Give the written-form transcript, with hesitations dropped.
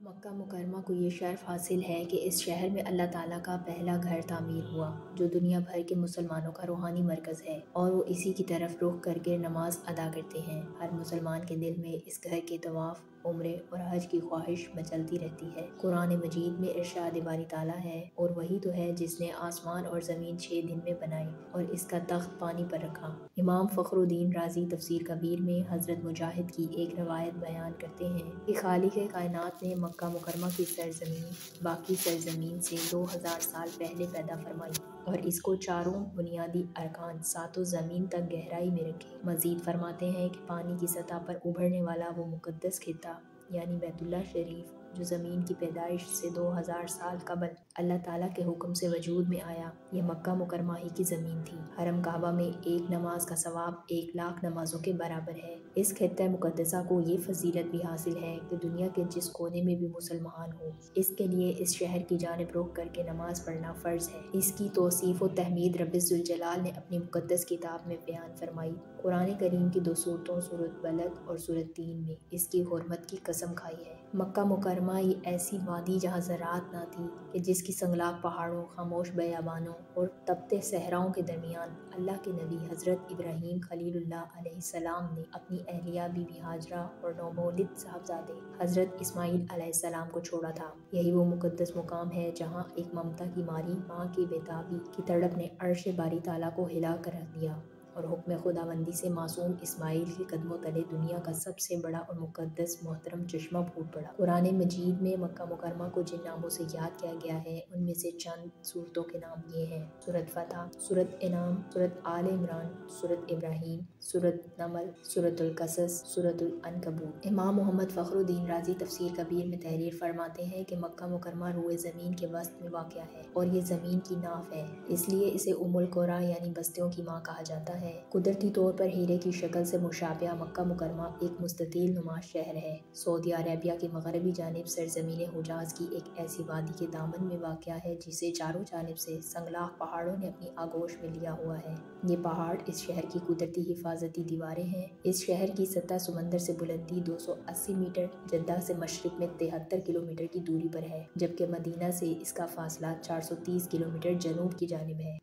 مکہ مکرمہ کو یہ شرف حاصل ہے کہ اس شہر میں اللہ تعالیٰ کا پہلا گھر تعمیر ہوا جو دنیا بھر کے مسلمانوں کا روحانی مرکز ہے، اور وہ اسی کی طرف رخ کر کے نماز ادا کرتے ہیں۔ ہر مسلمان کے دل میں اس گھر کے طواف، عمرے اور حج کی خواہش مچلتی رہتی ہے۔ قرآن مجید میں ارشاد باری تعالیٰ ہے، اور وہی تو ہے جس نے آسمان اور زمین 6 دن میں بنائی اور اس کا تخت پانی پر رکھا۔ امام فخر الدین رازی تفسیر کبیر میں حضرت مجاہد کی ایک روایت بیان کرتے ہیں کہ خالق کائنات نے مکہ مکرمہ کی سرزمین باقی سرزمین سے 2000 سال پہلے پیدا فرمائی اور اس کو چاروں بنیادی ارکان ساتوں زمین تک گہرائی میں رکھے۔ مزید فرماتے ہیں کہ پانی کی سطح پر ابھرنے والا وہ مقدس خطہ یعنی بیت اللہ شریف جو زمین کی پیدائش سے 2000 سال قبل اللہ تعالیٰ کے حکم سے وجود میں آیا، یہ مکہ مکرمہ ہی کی زمین تھی۔ حرم کعبہ میں ایک نماز کا ثواب 1,00,000 نمازوں کے برابر ہے۔ اس خطہ مقدسہ کو یہ فضیلت بھی حاصل ہے کہ دنیا کے جس کونے میں بھی مسلمان ہو، اس کے لیے اس شہر کی جانب رخ کر کے نماز پڑھنا فرض ہے۔ اس کی توصیف و تحمید رب ذوالجلال نے اپنی مقدس کتاب میں بیان فرمائی۔ قرآن کریم کی 2 سورتوں سورۃ بلد اور سورۃ تین میں اس کی حرمت کی قسم کھائی ہے۔ مکہ مکرمہ یہ ایسی وادی جہاں زراعت نہ تھی کہ جس کی سنگلاخ پہاڑوں، خاموش بیابانوں اور تپتے صحراؤں کے درمیان اللہ کے نبی حضرت ابراہیم خلیل اللہ علیہ السلام نے اپنی اہلیہ بی بی ہاجرہ اور نومولود صاحبزادے حضرت اسماعیل علیہ السلام کو چھوڑا تھا۔ یہی وہ مقدس مقام ہے جہاں ایک ممتا کی ماری ماں کی بے-تابی کی تڑپ نے عرش باری تعالیٰ کو ہلا کر رکھ دیا، اور حکم خداوندی سے معصوم اسماعیل کے قدموں تلے دنیا کا سب سے بڑا اور مقدس محترم چشمہ پھوٹ پڑا۔ قرآن مجید میں مکہ مکرمہ کو جن ناموں سے یاد کیا گیا ہے ان میں سے چند سورتوں کے نام یہ ہیں: سورۃ فتح، سورۃ انعام، سورۃ آل عمران، سورۃ ابراہیم، سورۃ نمل، سورۃ القصص، سورۃ العنکبوت۔ امام محمد فخر الدین رازی تفسیر کبیر میں تحریر فرماتے ہیں کہ مکہ مکرمہ روئے زمین کے وسط میں واقع ہے اور یہ زمین کی ناف ہے، اس لیے اسے ام القریٰ یعنی بستیوں کی ماں کہا جاتا ہے۔ قدرتی طور پر ہیرے کی شکل سے مشابہ مکہ مکرمہ ایک مستطیل نما شہر ہے۔ سعودی عربیہ کی مغربی جانب سرزمین حجاز کی ایک ایسی وادی کے دامن میں واقع ہے جسے چاروں جانب سے سنگلاخ پہاڑوں نے اپنی آغوش میں لیا ہوا ہے۔ یہ پہاڑ اس شہر کی قدرتی حفاظتی دیواریں ہیں۔ اس شہر کی سطح سمندر سے بلندی 280 میٹر، جدہ سے مشرق میں 73 کلومیٹر کی دوری پر ہے، جبکہ مدینہ سے اس کا فاصلہ 430 کلومیٹر جنوب کی جانب ہے۔